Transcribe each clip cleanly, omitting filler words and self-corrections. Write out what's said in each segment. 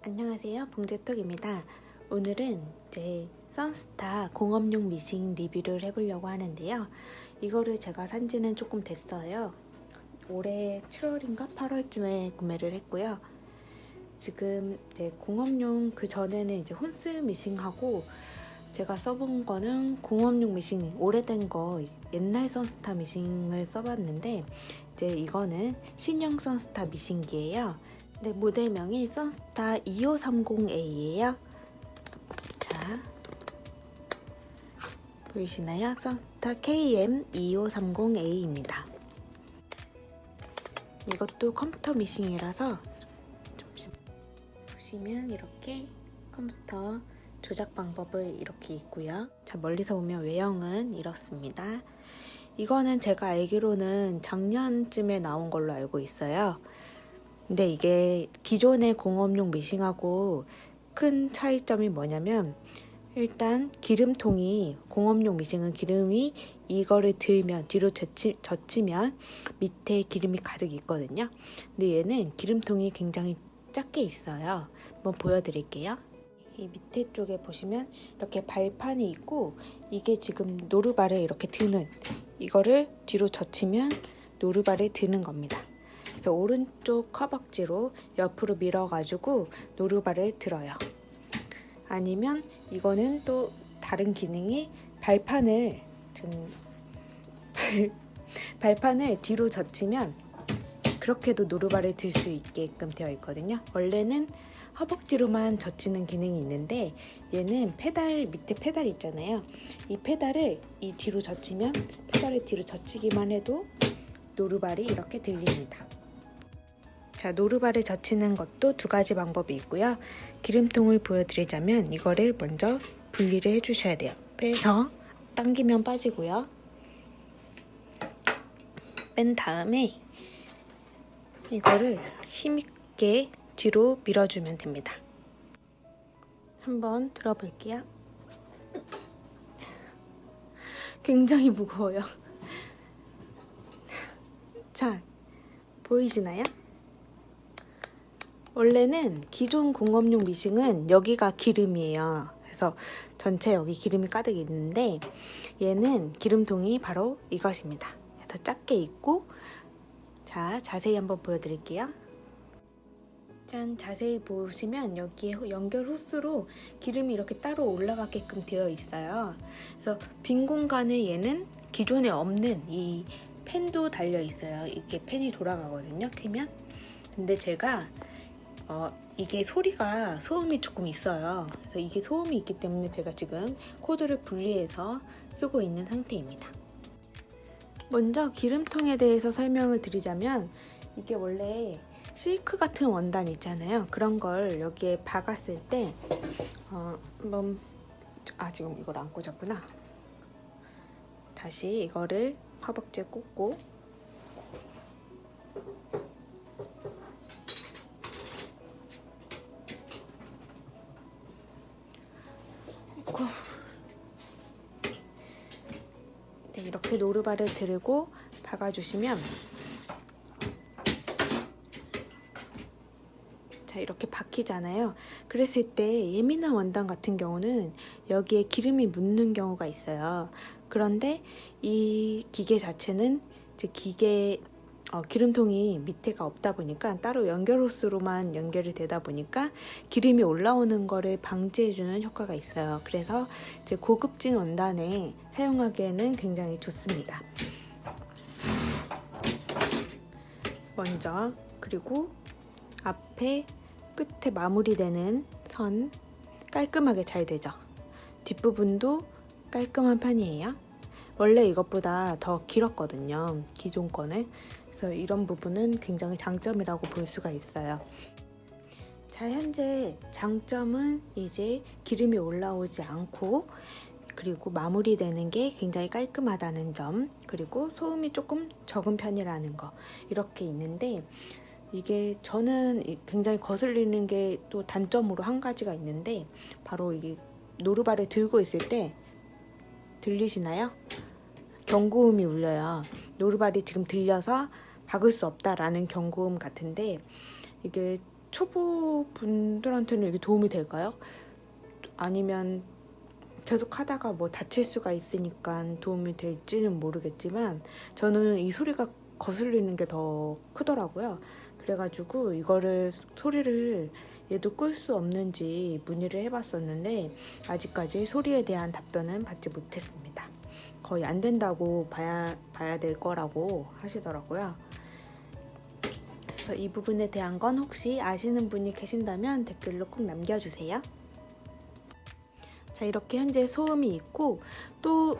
안녕하세요, 봉제톡입니다. 오늘은 이제 선스타 공업용 미싱 리뷰를 해보려고 하는데요. 이거를 제가 산지는 조금 됐어요. 올해 7월인가 8월쯤에 구매를 했고요. 지금 이제 공업용 그 전에는 이제 혼스 미싱하고 제가 써본 거는 공업용 미싱 오래된 거 옛날 선스타 미싱을 써봤는데 이제 이거는 신형 선스타 미싱기예요. 네, 모델명이 선스타 2530A예요. 자, 보이시나요? 선스타 KM2530A입니다. 이것도 컴퓨터 미싱이라서 보시면 이렇게 컴퓨터 조작 방법을 이렇게 있고요. 자, 멀리서 보면 외형은 이렇습니다. 이거는 제가 알기로는 작년쯤에 나온 걸로 알고 있어요. 근데 이게 기존의 공업용 미싱하고 큰 차이점이 뭐냐면 일단 기름통이 공업용 미싱은 기름이 이거를 들면 뒤로 젖히면 밑에 기름이 가득 있거든요. 근데 얘는 기름통이 굉장히 작게 있어요. 한번 보여드릴게요. 이 밑에 쪽에 보시면 이렇게 발판이 있고 이게 지금 노루발을 이렇게 드는 이거를 뒤로 젖히면 노루발을 드는 겁니다. 그래서 오른쪽 허벅지로 옆으로 밀어가지고 노루발을 들어요. 아니면 이거는 또 다른 기능이 발판을 발판을 뒤로 젖히면 그렇게도 노루발을 들 수 있게끔 되어 있거든요. 원래는 허벅지로만 젖히는 기능이 있는데 얘는 페달 밑에 페달 있잖아요. 이 페달을 이 뒤로 젖히면 페달을 뒤로 젖히기만 해도 노루발이 이렇게 들립니다. 자, 노루발을 젖히는 것도 두 가지 방법이 있고요. 기름통을 보여드리자면 이거를 먼저 분리를 해주셔야 돼요. 빼서 당기면 빠지고요. 뺀 다음에 이거를 힘있게 뒤로 밀어주면 됩니다. 한번 들어볼게요. 굉장히 무거워요. 자, 보이시나요? 원래는 기존 공업용 미싱은 여기가 기름이에요. 그래서 전체 여기 기름이 가득 있는데 얘는 기름통이 바로 이것입니다. 그래서 작게 있고, 자, 자세히 한번 보여드릴게요. 짠, 자세히 보시면 여기에 연결 호스로 기름이 이렇게 따로 올라가게끔 되어 있어요. 그래서 빈 공간에 얘는 기존에 없는 이 팬도 달려 있어요. 이게 팬이 돌아가거든요, 켜면. 근데 제가 이게 소음이 조금 있어요. 그래서 이게 소음이 있기 때문에 제가 지금 코드를 분리해서 쓰고 있는 상태입니다. 먼저 기름통에 대해서 설명을 드리자면 이게 원래 실크 같은 원단 있잖아요. 그런 걸 여기에 박았을 때 지금 이걸 안 꽂았구나. 다시 이거를 허벅지에 꽂고 네, 이렇게 노루발을 들고 박아주시면 자, 이렇게 박히잖아요. 그랬을 때 예민한 원단 같은 경우는 여기에 기름이 묻는 경우가 있어요. 그런데 이 기계 자체는 이제 기름통이 밑에가 없다 보니까 따로 연결 호스로만 연결이 되다 보니까 기름이 올라오는 거를 방지해주는 효과가 있어요. 그래서 이제 고급진 원단에 사용하기에는 굉장히 좋습니다. 먼저 그리고 앞에 끝에 마무리되는 선 깔끔하게 잘 되죠. 뒷부분도 깔끔한 편이에요. 원래 이것보다 더 길었거든요, 기존 거는. 그래서 이런 부분은 굉장히 장점이라고 볼 수가 있어요. 자, 현재 장점은 이제 기름이 올라오지 않고 그리고 마무리되는 게 굉장히 깔끔하다는 점, 그리고 소음이 조금 적은 편이라는 거, 이렇게 있는데 이게 저는 굉장히 거슬리는 게 또 단점으로 한 가지가 있는데 바로 이게 노루발을 들고 있을 때 들리시나요? 경고음이 울려요. 노루발이 지금 들려서 박을 수 없다라는 경고음 같은데 이게 초보 분들한테는 이게 도움이 될까요? 아니면 계속 하다가 뭐 다칠 수가 있으니까 도움이 될지는 모르겠지만 저는 이 소리가 거슬리는 게 더 크더라고요. 그래가지고 이거를 소리를 얘도 끌 수 없는지 문의를 해봤었는데 아직까지 소리에 대한 답변은 받지 못했습니다. 거의 안 된다고 봐야 될 거라고 하시더라고요. 그래서 이 부분에 대한 건 혹시 아시는 분이 계신다면 댓글로 꼭 남겨주세요. 자, 이렇게 현재 소음이 있고 또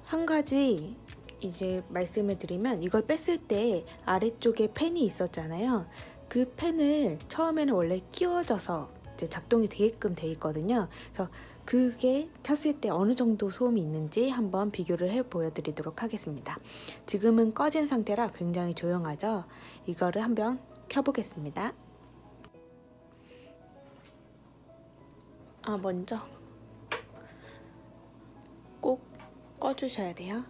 한 가지 이제 말씀을 드리면 이걸 뺐을 때 아래쪽에 팬이 있었잖아요. 그 팬을 처음에는 원래 끼워져서 이제 작동이 되게끔 돼 있거든요. 그래서 그게 켰을 때 어느 정도 소음이 있는지 한번 비교를 해 보여드리도록 하겠습니다. 지금은 꺼진 상태라 굉장히 조용하죠. 이거를 한번 켜보겠습니다. 먼저 꼭 꺼주셔야 돼요.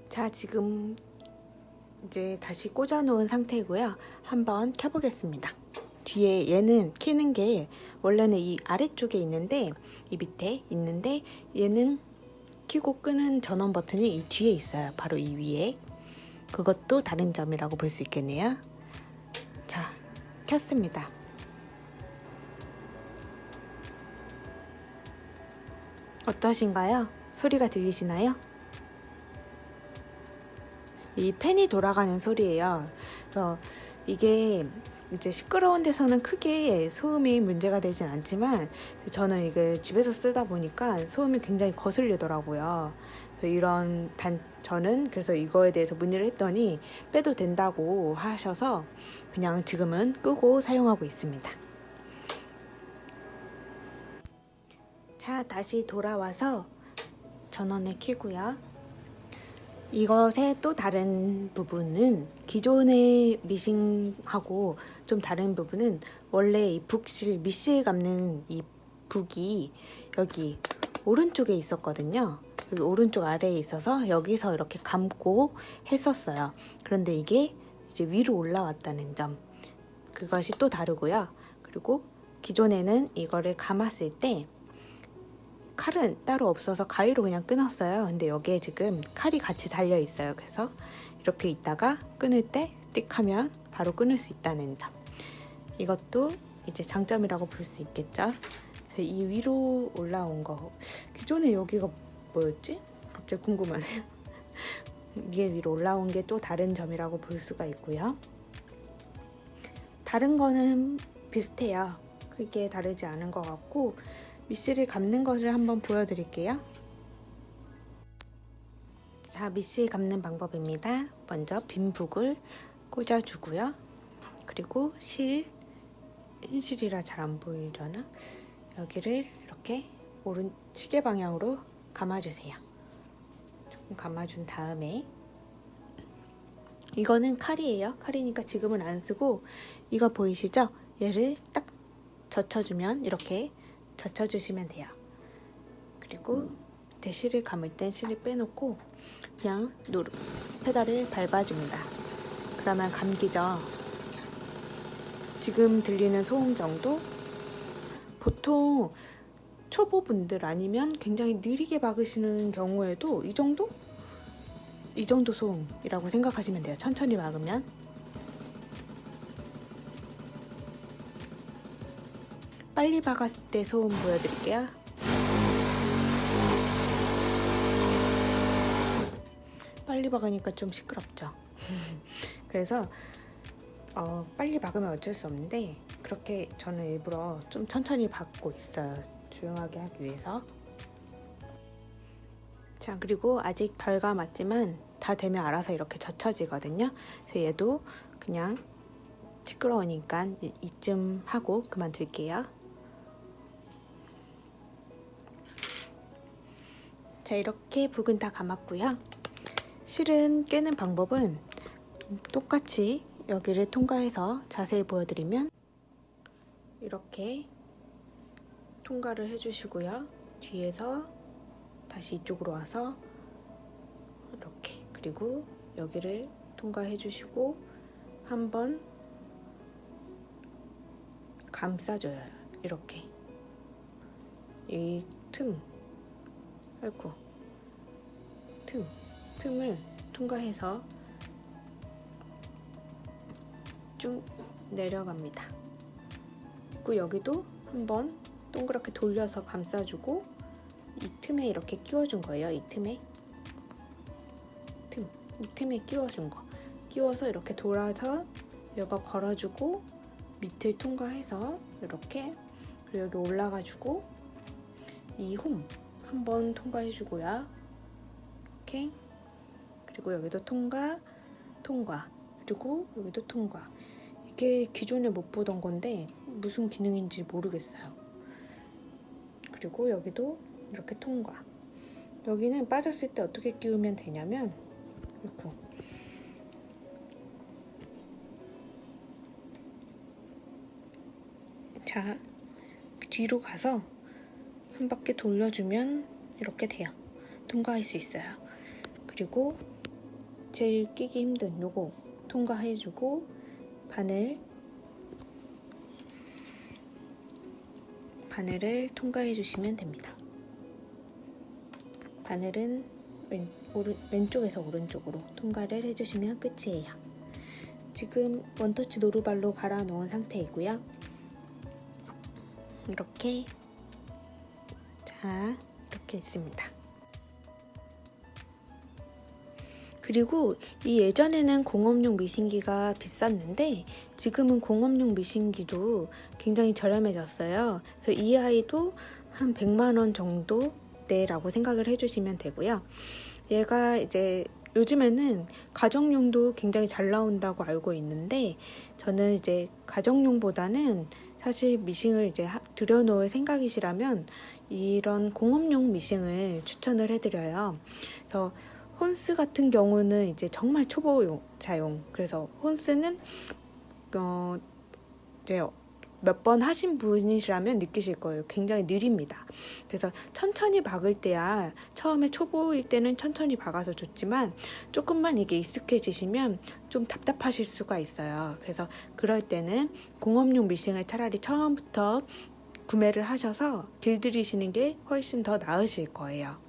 자, 지금 이제 다시 꽂아 놓은 상태고요. 한번 켜보겠습니다. 뒤에 얘는 켜는 게 원래는 이 아래쪽에 있는데 이 밑에 있는데 얘는 켜고 끄는 전원 버튼이 이 뒤에 있어요. 바로 이 위에. 그것도 다른 점이라고 볼 수 있겠네요. 자, 켰습니다. 어떠신가요? 소리가 들리시나요? 이 팬이 돌아가는 소리예요. 그래서 이게 이제 시끄러운 데서는 크게 소음이 문제가 되진 않지만 저는 이게 집에서 쓰다 보니까 소음이 굉장히 거슬리더라고요. 저는 그래서 이거에 대해서 문의를 했더니 빼도 된다고 하셔서 그냥 지금은 끄고 사용하고 있습니다. 자, 다시 돌아와서 전원을 켜고요. 이것의 또 다른 부분은 기존의 미싱하고 좀 다른 부분은 원래 이 밑실 감는 이 북이 여기 오른쪽에 있었거든요. 여기 오른쪽 아래에 있어서 여기서 이렇게 감고 했었어요. 그런데 이게 이제 위로 올라왔다는 점, 그것이 또 다르고요. 그리고 기존에는 이거를 감았을 때 칼은 따로 없어서 가위로 그냥 끊었어요. 근데 여기에 지금 칼이 같이 달려 있어요. 그래서 이렇게 있다가 끊을 때 띡 하면 바로 끊을 수 있다는 점, 이것도 이제 장점이라고 볼 수 있겠죠. 이 위로 올라온 거, 기존에 여기가 뭐였지? 갑자기 궁금하네요. 이게 위로 올라온 게 또 다른 점이라고 볼 수가 있고요. 다른 거는 비슷해요. 크게 다르지 않은 것 같고, 밑실을 감는 것을 한번 보여드릴게요. 자, 밑실 감는 방법입니다. 먼저 빈 북을 꽂아주고요. 그리고 흰실이라 잘 안 보이려나? 여기를 이렇게 오른 시계 방향으로 감아주세요. 조금 감아준 다음에 이거는 칼이에요. 칼이니까 지금은 안 쓰고 이거 보이시죠? 얘를 딱 젖혀주면 이렇게 젖혀주시면 돼요. 그리고 밑에 실을 감을 땐 실을 빼놓고 그냥 페달을 밟아줍니다. 그러면 감기죠. 지금 들리는 소음 정도? 보통 초보분들 아니면 굉장히 느리게 박으시는 경우에도 이 정도 소음이라고 생각하시면 돼요. 천천히 박으면. 빨리 박았을 때 소음 보여드릴게요. 빨리 박으니까 좀 시끄럽죠. 그래서 빨리 박으면 어쩔 수 없는데 그렇게 저는 일부러 좀 천천히 박고 있어요. 조용하게 하기 위해서. 자, 그리고 아직 덜 감았지만 다 되면 알아서 이렇게 젖혀지거든요. 그래서 얘도 그냥 시끄러우니까 이쯤 하고 그만둘게요. 자, 이렇게 북은 다 감았고요. 실은 꿰는 방법은 똑같이 여기를 통과해서 자세히 보여드리면 이렇게 통과를 해주시고요. 뒤에서 다시 이쪽으로 와서 이렇게, 그리고 여기를 통과해 주시고 한번 감싸줘요. 이렇게 이 틈을 통과해서 쭉 내려갑니다. 그리고 여기도 한번 동그랗게 돌려서 감싸주고 이 틈에 이렇게 끼워준 거예요. 이 틈에 끼워준 거. 끼워서 이렇게 돌아서 여기 걸어주고 밑을 통과해서 이렇게, 그리고 여기 올라가주고 이 홈 한번 통과해주고요. 이렇게, 그리고 여기도 통과, 그리고 여기도 통과. 이게 기존에 못 보던 건데 무슨 기능인지 모르겠어요. 그리고 여기도 이렇게 통과. 여기는 빠졌을 때 어떻게 끼우면 되냐면 이렇게 자, 뒤로 가서 한 바퀴 돌려주면 이렇게 돼요. 통과할 수 있어요. 그리고 제일 끼기 힘든 요거 통과해주고 바늘을 통과해주시면 됩니다. 바늘은 왼쪽에서 오른쪽으로 통과를 해주시면 끝이에요. 지금 원터치 노루발로 갈아 놓은 상태이고요. 이렇게, 자, 이렇게 있습니다. 그리고 이 예전에는 공업용 미싱기가 비쌌는데 지금은 공업용 미싱기도 굉장히 저렴해졌어요. 그래서 이 아이도 한 100만 원 정도대라고 생각을 해주시면 되고요. 얘가 이제 요즘에는 가정용도 굉장히 잘 나온다고 알고 있는데 저는 이제 가정용보다는 사실 미싱을 이제 들여놓을 생각이시라면 이런 공업용 미싱을 추천을 해드려요. 그래서 혼스 같은 경우는 이제 정말 초보자용. 그래서 혼스는 이제 몇 번 하신 분이시라면 느끼실 거예요. 굉장히 느립니다. 그래서 천천히 박을 때야, 처음에 초보일 때는 천천히 박아서 좋지만 조금만 이게 익숙해지시면 좀 답답하실 수가 있어요. 그래서 그럴 때는 공업용 미싱을 차라리 처음부터 구매를 하셔서 길들이시는 게 훨씬 더 나으실 거예요.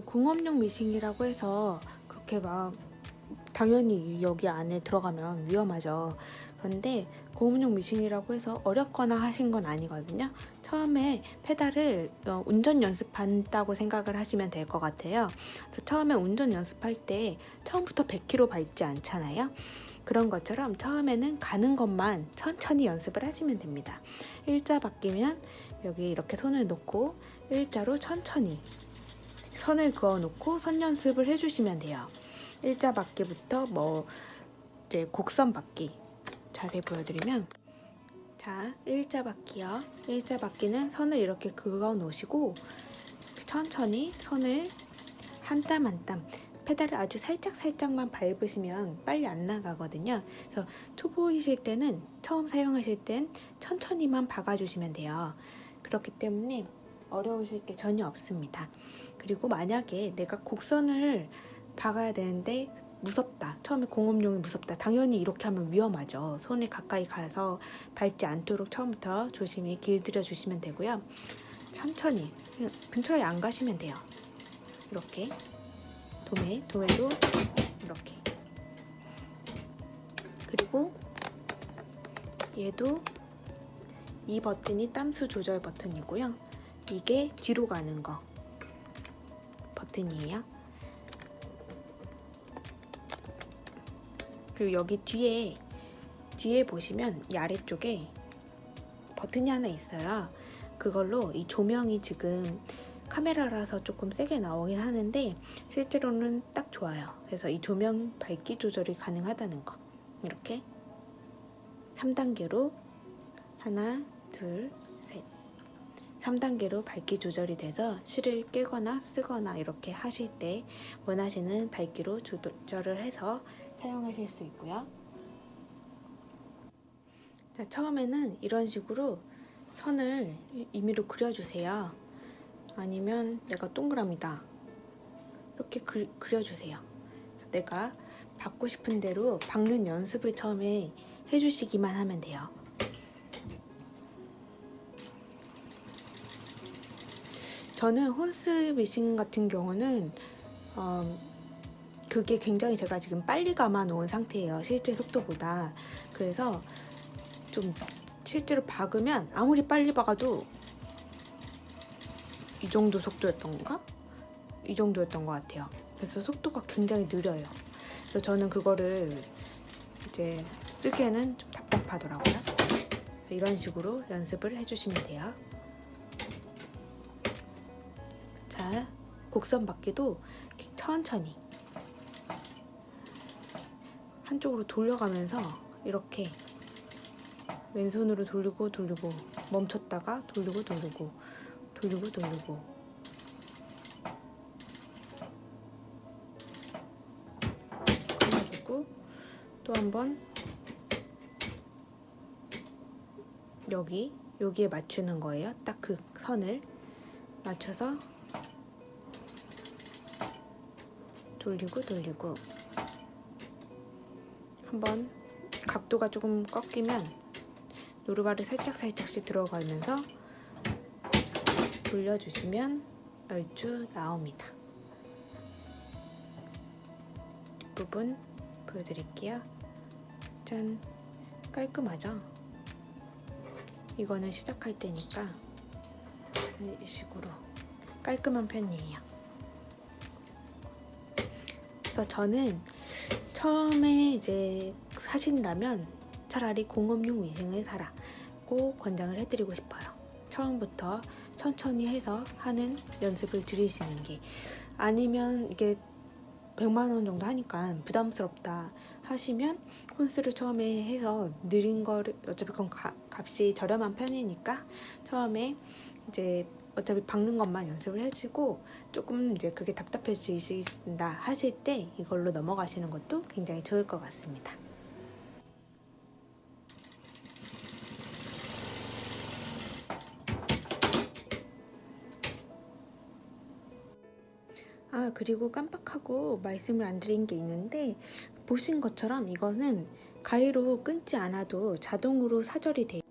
공업용 미싱이라고 해서 그렇게 막 당연히 여기 안에 들어가면 위험하죠. 그런데 공업용 미싱이라고 해서 어렵거나 하신 건 아니거든요. 처음에 페달을 운전 연습한다고 생각을 하시면 될 것 같아요. 그래서 처음에 운전 연습할 때 처음부터 100km 밟지 않잖아요. 그런 것처럼 처음에는 가는 것만 천천히 연습을 하시면 됩니다. 일자 바뀌면 여기 이렇게 손을 놓고 일자로 천천히 선을 그어 놓고 선 연습을 해주시면 돼요. 일자 바퀴부터 이제 곡선 바퀴 자세히 보여드리면, 자, 일자 바퀴요. 일자 바퀴는 선을 이렇게 그어 놓으시고 천천히 선을 한 땀 한 땀 페달을 아주 살짝만 밟으시면 빨리 안 나가거든요. 그래서 초보이실 때는, 처음 사용하실 땐 천천히만 박아주시면 돼요. 그렇기 때문에 어려우실 게 전혀 없습니다. 그리고 만약에 내가 곡선을 박아야 되는데 무섭다, 처음에 공업용이 무섭다, 당연히 이렇게 하면 위험하죠. 손에 가까이 가서 밟지 않도록 처음부터 조심히 길들여 주시면 되고요. 천천히, 근처에 안 가시면 돼요. 이렇게 도매도 이렇게. 그리고 얘도 이 버튼이 땀수 조절 버튼이고요. 이게 뒤로 가는 거 버튼이에요. 그리고 여기 뒤에 보시면 이 아래쪽에 버튼이 하나 있어요. 그걸로 이 조명이 지금 카메라라서 조금 세게 나오긴 하는데 실제로는 딱 좋아요. 그래서 이 조명 밝기 조절이 가능하다는 거. 이렇게 3단계로 하나, 둘, 셋. 3단계로 밝기 조절이 돼서 실을 깨거나 쓰거나 이렇게 하실 때 원하시는 밝기로 조절을 해서 사용하실 수 있고요. 자, 처음에는 이런 식으로 선을 임의로 그려주세요. 아니면 내가 동그라미다 이렇게 그려주세요. 그래서 내가 박고 싶은 대로 박는 연습을 처음에 해주시기만 하면 돼요. 저는 혼스 미싱 같은 경우는 그게 굉장히 제가 지금 빨리 감아 놓은 상태예요. 실제 속도보다. 그래서 좀 실제로 박으면 아무리 빨리 박아도 이 정도 속도였던 건가? 이 정도였던 것 같아요. 그래서 속도가 굉장히 느려요. 그래서 저는 그거를 이제 쓰기에는 좀 답답하더라고요. 이런 식으로 연습을 해주시면 돼요. 자, 곡선 받기도 천천히 한쪽으로 돌려가면서 이렇게 왼손으로 돌리고 멈췄다가 돌리고 끊어주고 또 한번 여기에 맞추는 거예요. 딱 그 선을 맞춰서 돌리고 한번 각도가 조금 꺾이면 노루발을 살짝씩 들어가면서 돌려주시면 얼추 나옵니다. 뒷부분 보여드릴게요. 짠! 깔끔하죠? 이거는 시작할 때니까 이 식으로 깔끔한 편이에요. 그래서 저는 처음에 이제 사신다면 차라리 공업용 미싱을 사라고 권장을 해드리고 싶어요. 처음부터 천천히 해서 하는 연습을 들이시는 게, 아니면 이게 100만 원 정도 하니까 부담스럽다 하시면 혼스를 처음에 해서 느린 거를, 어차피 그건 값이 저렴한 편이니까 처음에 이제 어차피 박는 것만 연습을 해주고 조금 이제 그게 답답해지신다 하실 때 이걸로 넘어가시는 것도 굉장히 좋을 것 같습니다. 그리고 깜빡하고 말씀을 안 드린 게 있는데, 보신 것처럼 이거는 가위로 끊지 않아도 자동으로 사절이 돼요.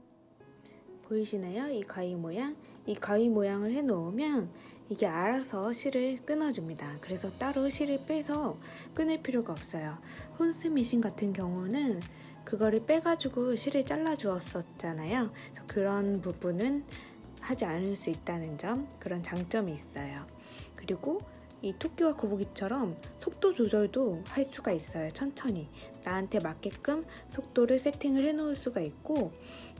보이시나요? 이 가위 모양? 이 가위 모양을 해 놓으면 이게 알아서 실을 끊어줍니다. 그래서 따로 실을 빼서 끊을 필요가 없어요. 혼스 미싱 같은 경우는 그거를 빼가지고 실을 잘라 주었었잖아요. 그런 부분은 하지 않을 수 있다는 점, 그런 장점이 있어요. 그리고 이 토끼와 거북이처럼 속도 조절도 할 수가 있어요. 천천히 나한테 맞게끔 속도를 세팅을 해 놓을 수가 있고,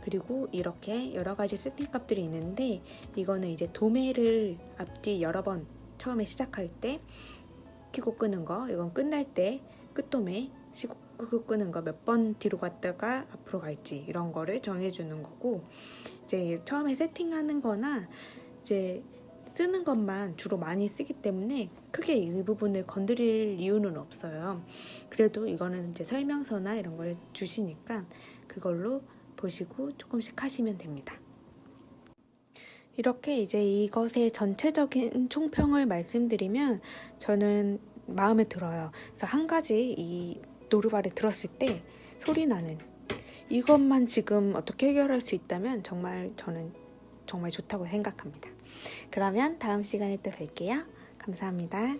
그리고 이렇게 여러 가지 세팅 값들이 있는데, 이거는 이제 도매를 앞뒤 여러 번 처음에 시작할 때 키고 끄는 거, 이건 끝날 때 끝도매 끄고 끄는 거, 몇 번 뒤로 갔다가 앞으로 갈지 이런 거를 정해주는 거고, 이제 처음에 세팅하는 거나 이제 쓰는 것만 주로 많이 쓰기 때문에 크게 이 부분을 건드릴 이유는 없어요. 그래도 이거는 이제 설명서나 이런 걸 주시니까 그걸로 보시고 조금씩 하시면 됩니다. 이렇게 이제 이것의 전체적인 총평을 말씀드리면 저는 마음에 들어요. 그래서 한 가지 이 노루발을 들었을 때 소리 나는 이것만 지금 어떻게 해결할 수 있다면 저는 정말 좋다고 생각합니다. 그러면 다음 시간에 또 뵐게요. 감사합니다.